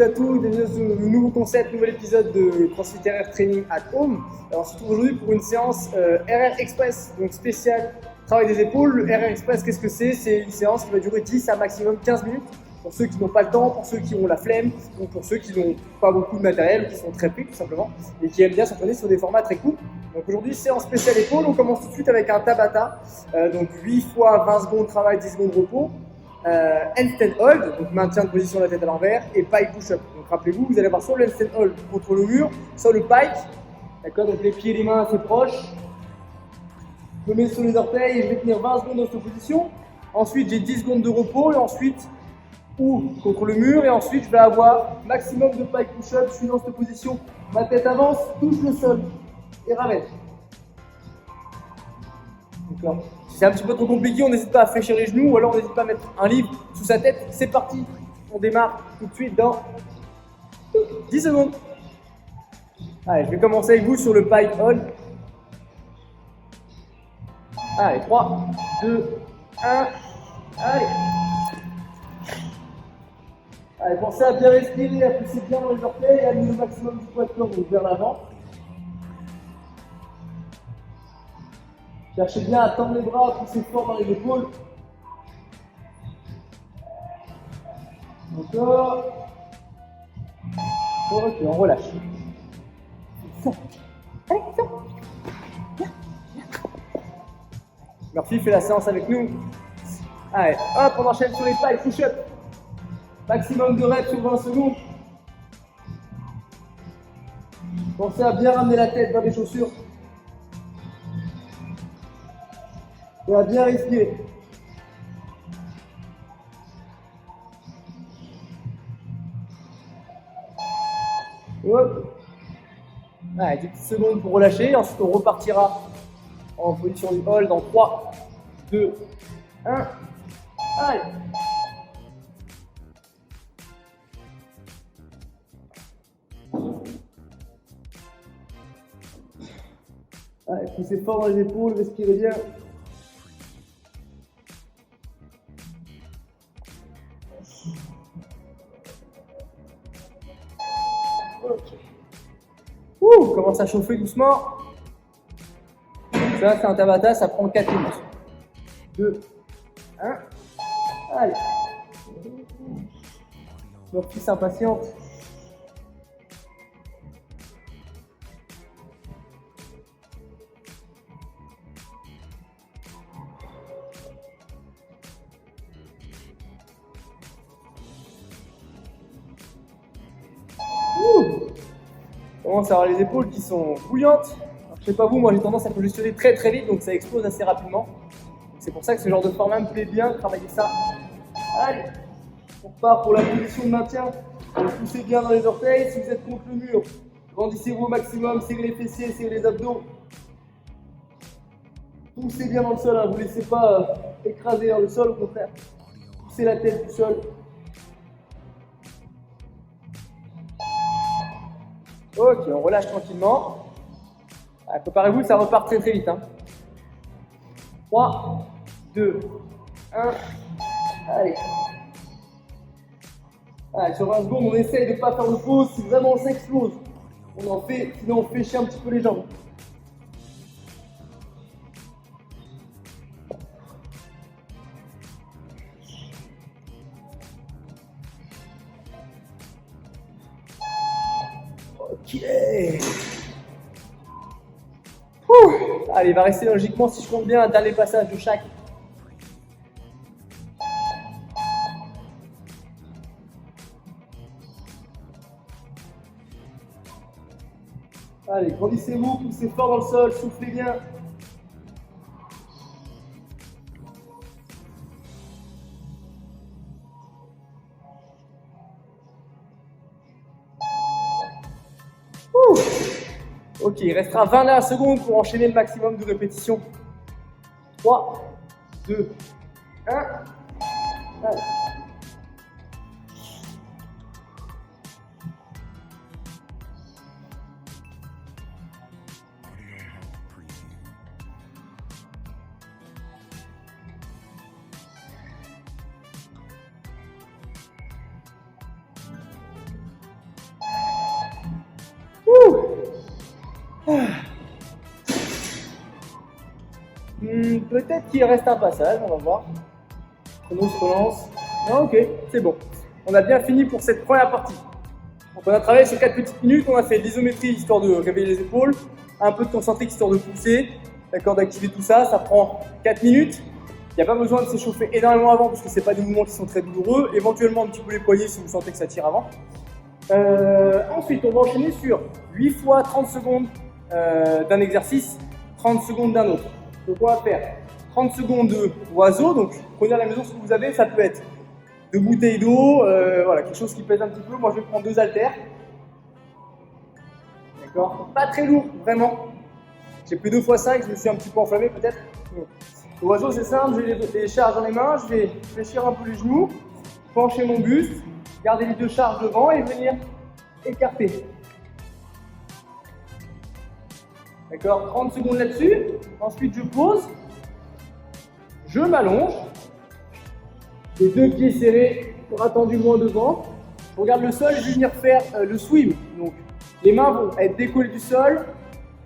à tous, bienvenue dans ce nouveau concept, nouvel épisode de CrossFit RR Training at Home. Alors on se retrouve aujourd'hui pour une séance RR Express, donc spéciale travail des épaules. Le RR Express, qu'est-ce que c'est? C'est une séance qui va durer 10 à maximum 15 minutes. Pour ceux qui n'ont pas le temps, pour ceux qui ont la flemme, ou pour ceux qui n'ont pas beaucoup de matériel, ou qui sont très pris tout simplement, et qui aiment bien s'entraîner sur des formats très courts. Donc aujourd'hui, séance spéciale épaules, on commence tout de suite avec un Tabata, donc 8 fois 20 secondes travail, 10 secondes repos. Handstand hold, donc maintien de position de la tête à l'envers, et pike push-up. Donc rappelez-vous, vous allez avoir soit le handstand hold contre le mur, soit le pike. D'accord, donc les pieds et les mains assez proches. Je me mets sur les orteils et je vais tenir 20 secondes dans cette position. Ensuite, j'ai 10 secondes de repos et ensuite, ou contre le mur, et ensuite, je vais avoir maximum de pike push-up. Je suis dans cette position, ma tête avance, touche le sol et ramène. D'accord. Si c'est un petit peu trop compliqué, on n'hésite pas à fléchir les genoux ou alors on n'hésite pas à mettre un livre sous sa tête. C'est parti, on démarre tout de suite dans 10 secondes. Allez, je vais commencer avec vous sur le pike hold. Allez, 3, 2, 1, allez. Allez, pensez à bien respirer, à pousser bien dans les orteils et à amener le maximum du poids de corps vers l'avant. Cherchez bien à tendre les bras, à pousser fort dans les épaules. Encore. Ok, on relâche. Allez, Murphy fait la séance avec nous. Allez, hop, on enchaîne sur les pikes, push-up. Maximum de reps sur 20 secondes. Pensez à bien ramener la tête dans les chaussures. Et à bien respirer. Hop. Allez, 10 petites secondes pour relâcher. Ensuite, on repartira en position du hold dans 3, 2, 1. Allez. Allez, poussez fort dans les épaules, respirez bien. Okay. On commence à chauffer doucement. Ça, c'est un Tabata, ça prend 4 minutes. 2, 1. Allez. Murphy s'impatiente. On commence à avoir les épaules qui sont bouillantes. Alors, je sais pas vous, moi j'ai tendance à congestionner très très vite, donc ça explose assez rapidement. C'est pour ça que ce genre de format me plaît bien, travailler ça. Allez, on repart pour la position de maintien. Poussez bien dans les orteils. Si vous êtes contre le mur, grandissez-vous au maximum, serrez les fessiers, serrez les abdos. Poussez bien dans le sol, hein. Vous ne laissez pas écraser dans le sol, au contraire. Poussez la tête du sol. Ok, on relâche tranquillement. Préparez-vous, ça repart très très vite. 3, 2, 1. Allez. Allez, sur 20 secondes, on essaye de ne pas faire de pause. Si vraiment on s'explose, on en fait, sinon on fléchit un petit peu les jambes. Ok. Allez, il va rester logiquement, si je compte bien, un dernier passage de chaque. Allez, grandissez-vous, poussez fort dans le sol, soufflez bien. Ok, il restera 20 secondes pour enchaîner le maximum de répétitions. 3, 2, 1. Allez. Peut-être qu'il reste un passage, on va voir. Le chrono se relance. Ah, ok, c'est bon. On a bien fini pour cette première partie. Donc on a travaillé sur 4 petites minutes, on a fait de l'isométrie histoire de réveiller les épaules, un peu de concentrique histoire de pousser, d'accord, d'activer tout ça, ça prend 4 minutes. Il n'y a pas besoin de s'échauffer énormément avant parce que ce n'est pas des mouvements qui sont très douloureux, éventuellement un petit peu les poignets si vous sentez que ça tire avant. Ensuite, on va enchaîner sur 8 fois 30 secondes d'un exercice, 30 secondes d'un autre. Donc on va faire 30 secondes de oiseau, donc prenez à la maison ce que vous avez, ça peut être 2 bouteilles d'eau, voilà, quelque chose qui pèse un petit peu. Moi je vais prendre 2 haltères. D'accord. Pas très lourd, vraiment. J'ai pris 2 fois 5, je me suis un petit peu enflammé peut-être. L'oiseau c'est simple, je les charge dans les mains, je vais fléchir un peu les genoux, pencher mon buste, garder les 2 charges devant et venir écarter. D'accord, 30 secondes là-dessus. Ensuite je pose, je m'allonge. Les 2 pieds serrés, bras tendus loin devant. Je regarde le sol et je vais venir faire le swim. Donc, les mains vont être décollées du sol.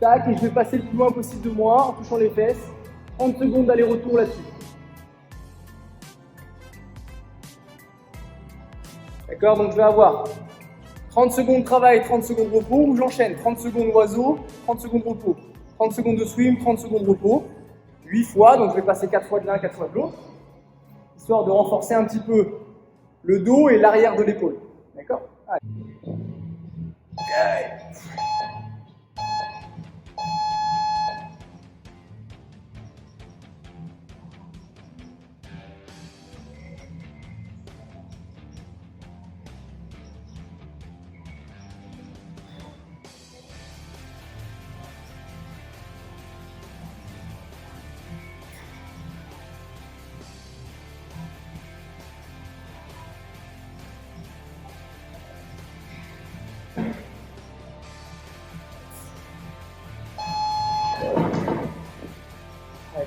Tac, et je vais passer le plus loin possible de moi en touchant les fesses. 30 secondes d'aller-retour là-dessus. D'accord, donc je vais avoir 30 secondes de travail, 30 secondes de repos, ou j'enchaîne 30 secondes oiseau, 30 secondes de repos. 30 secondes de swim, 30 secondes de repos. 8 fois, donc je vais passer 4 fois de l'un, 4 fois de l'autre. Histoire de renforcer un petit peu le dos et l'arrière de l'épaule. D'accord?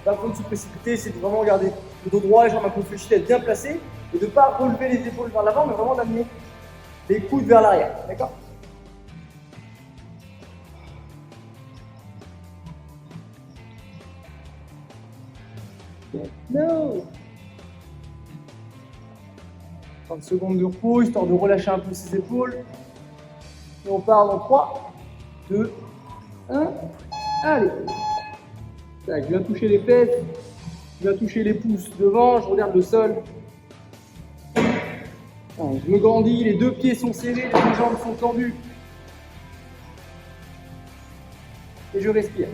Pas besoin de se précipiter, c'est de vraiment garder le dos droit, les jambes un peu fléchies, être bien placées et de ne pas relever les épaules vers l'avant, mais vraiment d'amener les coudes vers l'arrière. D'accord? No. 30 secondes de repos, histoire de relâcher un peu ses épaules. Et on part dans 3, 2, 1. Allez. Tac, je viens toucher les fesses, je viens toucher les pouces devant, je regarde le sol. Je me grandis, les 2 pieds sont serrés, les 2 jambes sont tendues. Et je respire.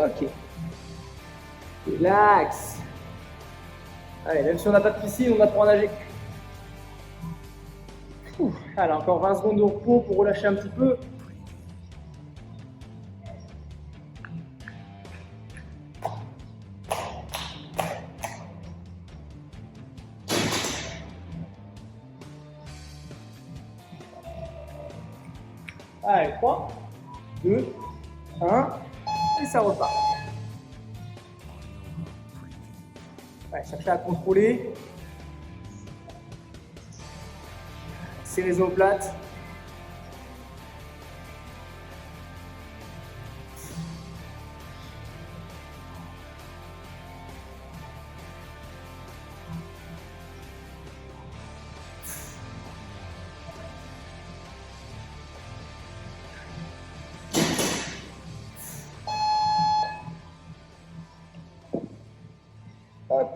Ok. Relax. Allez, même si on n'a pas de piscine, on apprend à nager. Allez, encore 20 secondes de repos pour relâcher un petit peu. Allez, 3, 2, 1, et ça repart. Ouais, cherchez à contrôler. Serrez les omoplates. Hop.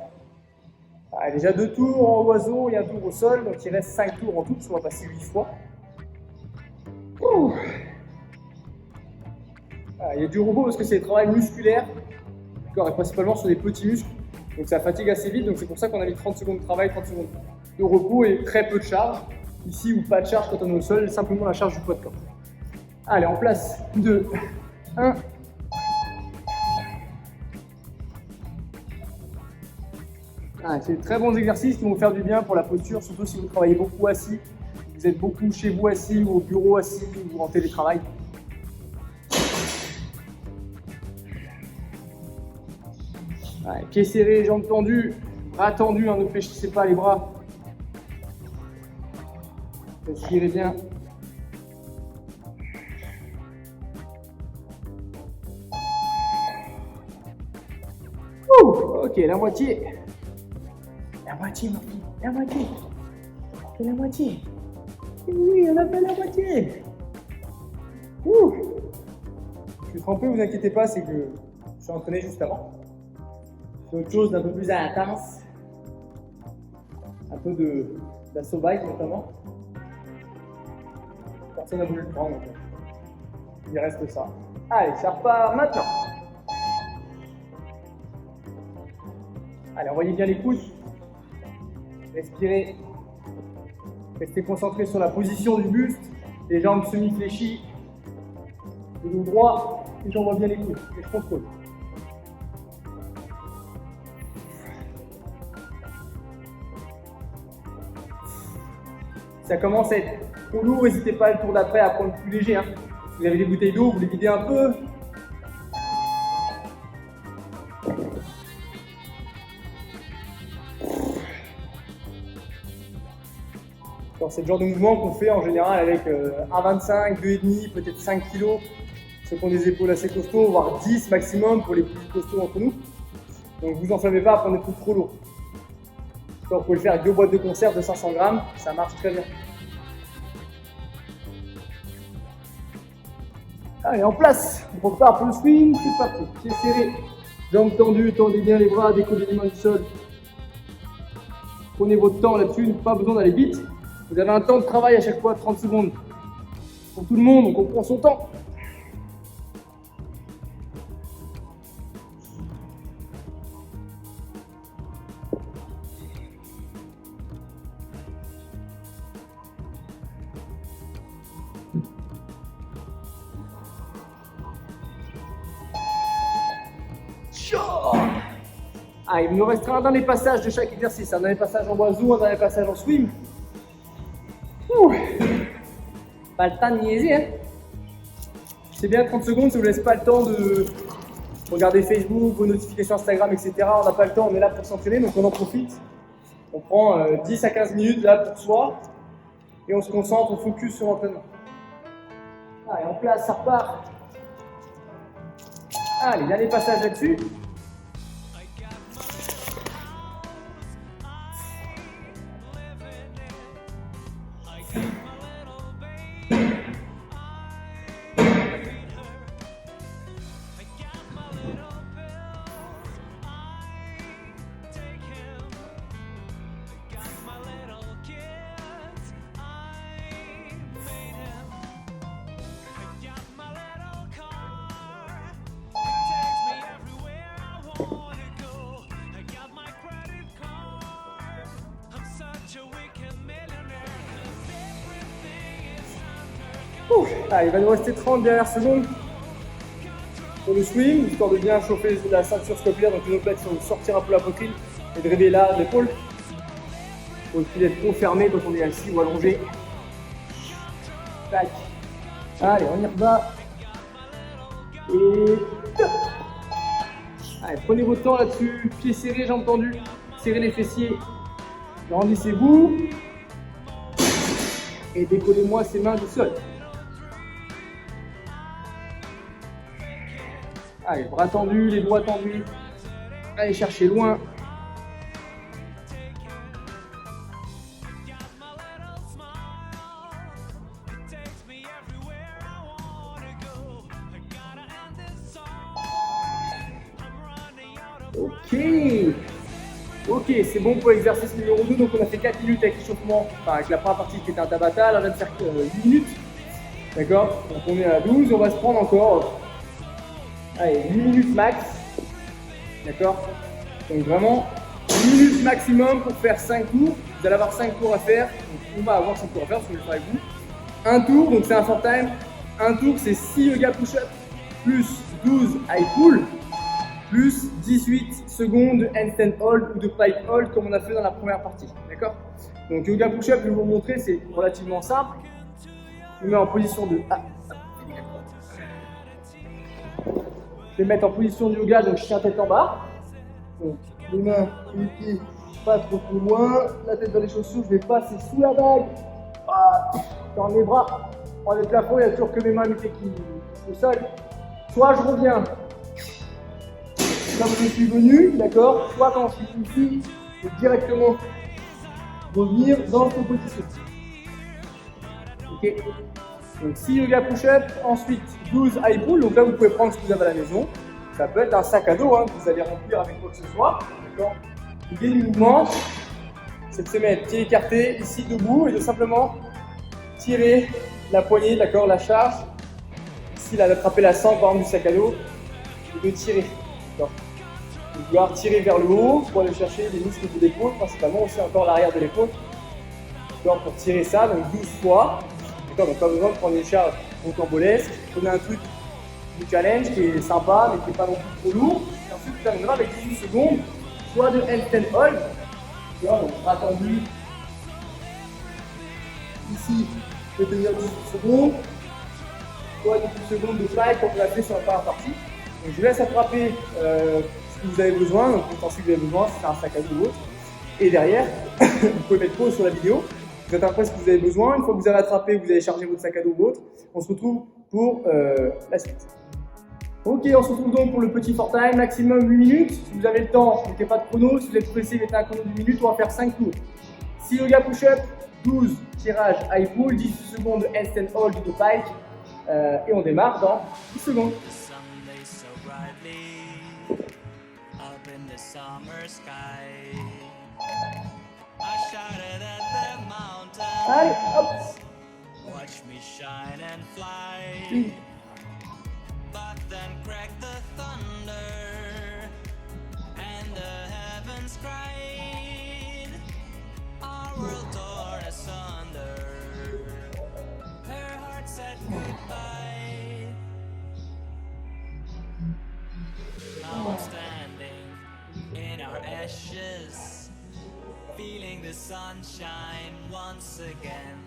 Ah, déjà 2 tours en oiseau et 1 tour au sol, donc il reste 5 tours en tout, parce qu'on va passer 8 fois. Ah, il y a du repos parce que c'est le travail musculaire, et principalement sur des petits muscles, donc ça fatigue assez vite, donc c'est pour ça qu'on a mis 30 secondes de travail, 30 secondes de repos et très peu de charge. Ici, ou pas de charge quand on est au sol, simplement la charge du poids de corps. Allez, en place, 2, 1. Ah, c'est de très bons exercices qui vont vous faire du bien pour la posture, surtout si vous travaillez beaucoup assis. Vous êtes beaucoup chez vous assis ou au bureau assis ou en télétravail. Ouais, pieds serrés, jambes tendues, bras tendus, hein, ne fléchissez pas les bras. Respirez bien. Ok, la moitié. La moitié, ma fille. La moitié. C'est la moitié. Oui, on a fait la moitié. Ouh. Je suis trempé, vous inquiétez pas, c'est que je suis entraîné juste avant. C'est autre chose d'un peu plus intense. Un peu d'assaut bike notamment. Personne n'a voulu le prendre, donc il reste ça. Allez, ça repart maintenant. Allez, envoyez bien les coudes. Respirez. Restez concentré sur la position du buste. Les jambes semi-fléchies. Le dos droit. Et j'envoie bien les coudes. Et je contrôle. Ça commence à être trop lourd. N'hésitez pas le tour d'après à prendre plus léger. Hein. Si vous avez des bouteilles d'eau, vous les videz un peu. C'est le genre de mouvement qu'on fait en général avec 1,25, 2,5, peut-être 5 kg. Ceux qui ont des épaules assez costauds, voire 10 maximum pour les plus costauds d'entre nous. Donc vous enflammez pas à prendre des trucs trop lourds. Vous pouvez le faire avec 2 boîtes de conserve de 500 grammes, ça marche très bien. Allez, en place, on repart pour le swing, c'est parti. Pieds serrés, jambes tendues, tendez bien les bras, décollez les mains du sol. Prenez votre temps là-dessus, pas besoin d'aller vite. Vous avez un temps de travail à chaque fois, 30 secondes. Pour tout le monde, donc on prend son temps. Ah, il nous restera un dernier passage de chaque exercice, un dernier passage en oiseau, un dernier passage en swim. Ouh. Pas le temps de niaiser, hein. C'est bien 30 secondes, ça vous laisse pas le temps de regarder Facebook, vos notifications Instagram, etc. On n'a pas le temps, on est là pour s'entraîner, donc on en profite. On prend 10 à 15 minutes là pour soi et on se concentre, on focus sur l'entraînement. Allez, en place, ça repart. Allez, dernier passage là-dessus. Allez, il va nous rester 30 dernières secondes pour le swing, histoire de bien chauffer la ceinture scapulaire, donc les omoplates, si on sortir un peu la poitrine et de réveiller là l'épaule. Faut aussi être trop fermé quand on est assis ou allongé. Tac. Allez, on y va. Et top. Allez, prenez votre temps là-dessus, pieds serrés, jambes tendues, serrez les fessiers, grandissez-vous et décollez-moi ces mains du sol. Allez, bras tendus, les doigts tendus. Allez chercher loin. Ok, c'est bon pour l'exercice numéro 2. Donc on a fait 4 minutes avec l'échauffement, enfin avec la première partie qui était un Tabata. Là on vient de faire 8 minutes. D'accord? Donc on est à 12, on va se prendre encore. Allez, 8 minutes max, d'accord? Donc vraiment, 8 minutes maximum pour faire 5 tours. Vous allez avoir 5 tours à faire, donc on va avoir 5 tours à faire parce que je vais le faire avec vous. Un tour, donc c'est un short time. Un tour, c'est 6 yoga push-up, plus 12 high pull, plus 18 secondes de handstand hold ou de pipe hold comme on a fait dans la première partie, d'accord? Donc yoga push-up, je vais vous montrer, c'est relativement simple. Je me mets en position de... Je vais me mettre en position de yoga, donc je tiens tête en bas. Donc les mains et les pieds pas trop loin, la tête dans les chaussures, je vais passer sous la bague. Ah, dans les bras, dans les plafonds, il n'y a toujours que mes mains et mes pieds qui sont au sol. Soit je reviens comme je suis venu, d'accord, soit quand je suis ici, je vais directement revenir dans cette position. Ok. Donc 6 yoga push-up, ensuite 12 high pull, donc là vous pouvez prendre ce que vous avez à la maison. Ça peut être un sac à dos hein, que vous allez remplir avec quoi que ce soit. L'idée du mouvement, c'est de se mettre pied écarté, ici debout, et de simplement tirer la poignée, d'accord, la charge. Ici, là, d'attraper la sangle par exemple du sac à dos, et de tirer. D'accord. De vouloir tirer vers le haut pour aller chercher les muscles de l'épaule, principalement aussi encore l'arrière de l'épaule. D'accord, pour tirer ça, donc 12 fois. D'accord, donc pas besoin de prendre une charge rocambolesque. Prenez un truc du challenge qui est sympa, mais qui n'est pas non plus trop lourd. Et ensuite, vous terminerez avec 18 secondes, soit de handstand hold. Donc, bras tendu. Ici, je vais tenir 18 secondes. Soit 18 secondes de fly comme on l'a fait sur la première partie. Donc, je vous laisse attraper ce que vous avez besoin, donc l'utensile que vous avez besoin, si c'est un sac à dos ou autre. Et derrière, vous pouvez mettre pause sur la vidéo. Vous êtes après ce que vous avez besoin. Une fois que vous avez attrapé, vous allez charger votre sac à dos ou autre. On se retrouve pour la suite. Ok, on se retrouve donc pour le petit for time, maximum 8 minutes. Si vous avez le temps, mettez pas de chrono. Si vous êtes pressé, mettez un chrono de 8 minutes. On va faire 5 tours. 6 yoga push-up, 12 tirages high pull, 18 secondes de handstand hold de pike. Et on démarre dans 10 secondes. Allez, hop. Watch me shine and fly. Oui. But then crack the thunder, and the heavens cried. Our world torn asunder. Her heart said goodbye. Now I'm standing in our ashes, feeling the sunshine once again.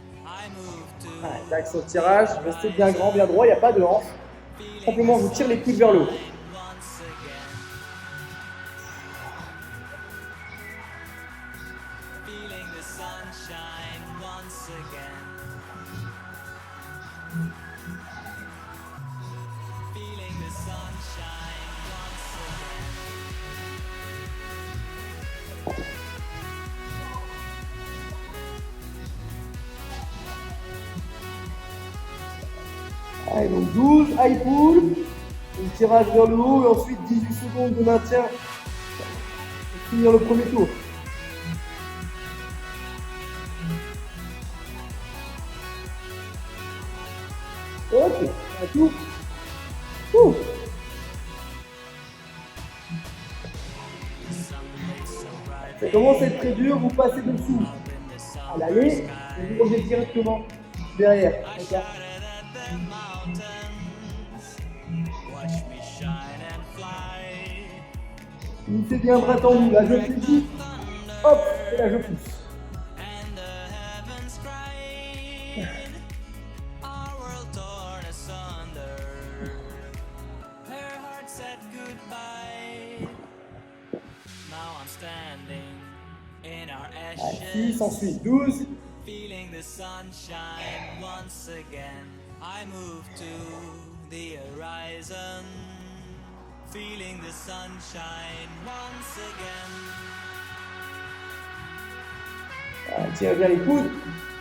Allez, tac sur le tirage, restez bien grand, bien droit, il n'y a pas de hanche. Simplement, je tire les coudes vers le haut. Allez, donc 12 high pull, un tirage vers le haut et ensuite 18 secondes de maintien pour finir le premier tour. Ok, un tour. Ça commence à être très dur, vous passez dessous à l'aller et vous revenez directement derrière. Okay. Finissez bien bras tendu, là je fais hop, et là je pousse. Allez, 6, ensuite 12. Feeling the sunshine once again, I move to the horizon. Feeling the sunshine once again. Allez, tirez bien les coudes.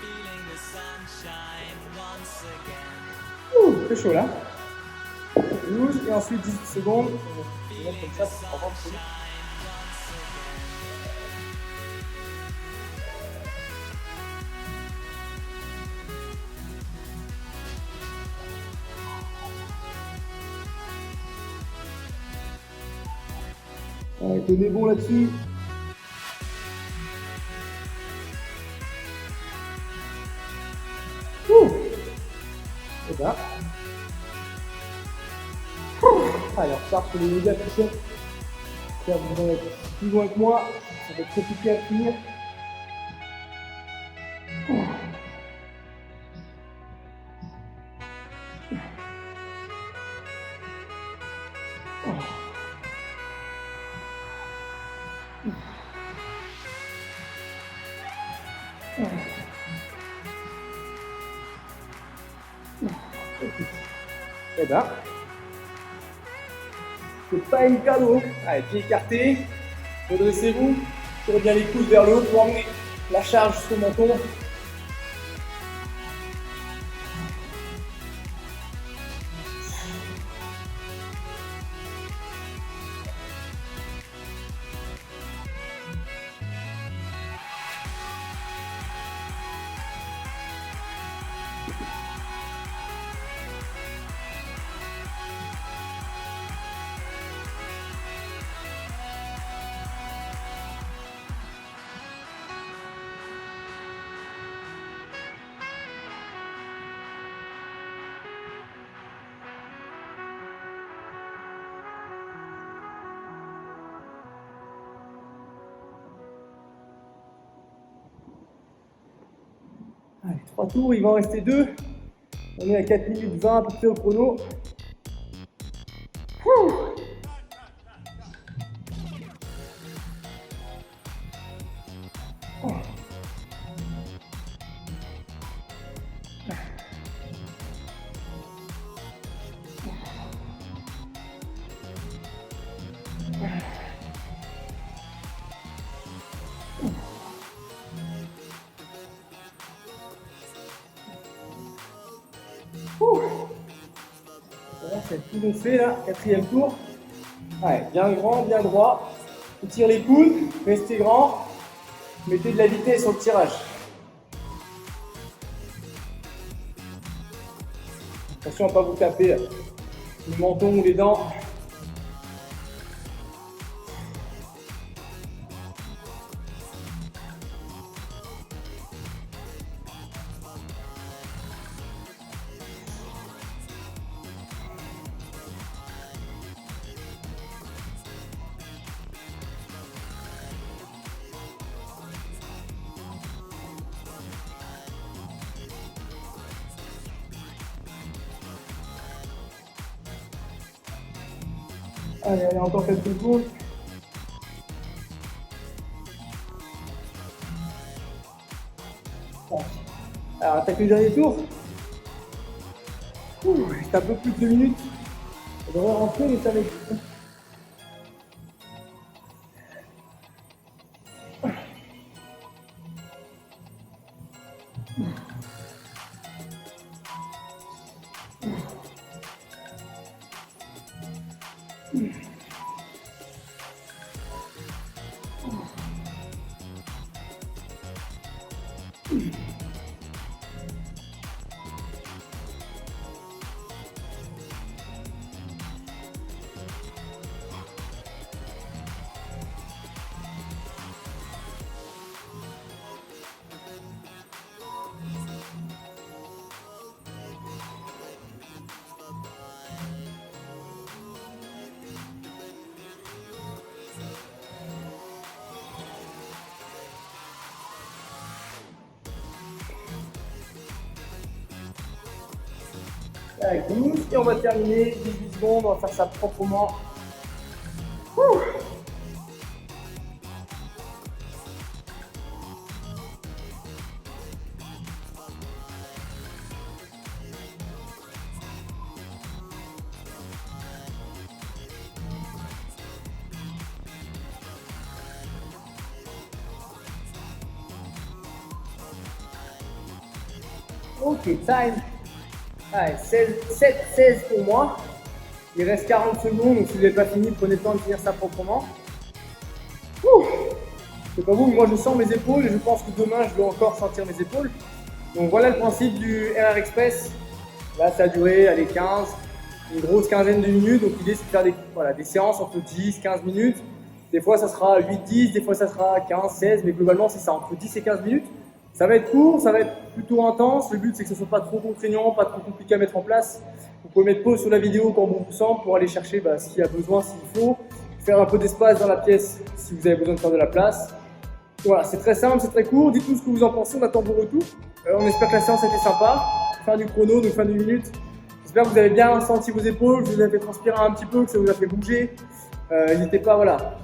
Feeling the sunshine once again. C'est chaud là. 12 et ensuite 18 secondes. Je vais mettre comme ça pour avoir le coup. Allez, tenez bon là-dessus. C'est ça. Allez, on repart sur les yoga push-up. Là, vous allez être plus loin que moi. Ça va être compliqué à finir. Eh ben, c'est pas une cadeau. Allez, pieds écartés, redressez-vous, tirez bien les coudes vers le haut pour emmener la charge jusqu'au menton. Allez, 3 tours, il va en rester 2. On est à 4 minutes 20 à peu près au chrono. Ouh. Voilà, c'est tout bon fait là, 4e tour. Allez, bien grand, bien droit. On tire les coudes, restez grand. Mettez de la vitesse sur le tirage. Attention à ne pas vous taper là. Le menton ou les dents. Allez, allez, encore quelques secondes. Bon. Alors, attaque le dernier tour. C'est un peu plus de 2 minutes. On devrait rentrer, mais ça va être... Allez, 12, et on va terminer, 18 secondes, on va faire ça proprement. Ouh. Ok, time. Allez, 16 pour moi. Il reste 40 secondes, donc si vous n'avez pas fini, prenez le temps de finir ça proprement. Ouh. Je sais pas vous, mais moi je sens mes épaules et je pense que demain je vais encore sentir mes épaules. Donc voilà le principe du RR Express. Là ça a duré, allez, 15, une grosse quinzaine de minutes. Donc l'idée c'est de faire des séances entre 10, 15 minutes. Des fois ça sera 8, 10, des fois ça sera 15, 16, mais globalement c'est ça, entre 10 et 15 minutes. Ça va être court, ça va être plutôt intense. Le but c'est que ce ne soit pas trop contraignant, pas trop compliqué à mettre en place. Vous pouvez mettre pause sur la vidéo quand bon vous semble pour aller chercher ce qu'il y a besoin, s'il faut. Faire un peu d'espace dans la pièce si vous avez besoin de faire de la place. Voilà, c'est très simple, c'est très court. Dites-nous ce que vous en pensez, on attend vos retours. On espère que la séance a été sympa. Fin du chrono, donc fin de minute. J'espère que vous avez bien senti vos épaules, que vous avez fait transpirer un petit peu, que ça vous a fait bouger. N'hésitez pas, voilà,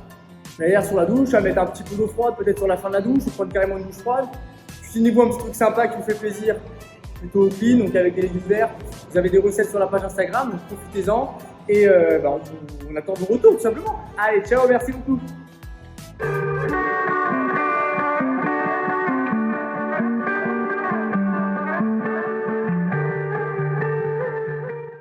d'ailleurs sur la douche, à mettre un petit peu d'eau froide, peut-être sur la fin de la douche, ou prendre carrément une douche froide. Cuisinez-vous un petit truc sympa qui vous fait plaisir plutôt clean, donc avec des légumes verts. Vous avez des recettes sur la page Instagram, donc profitez-en. Et on attend vos retours tout simplement. Allez, ciao, merci beaucoup.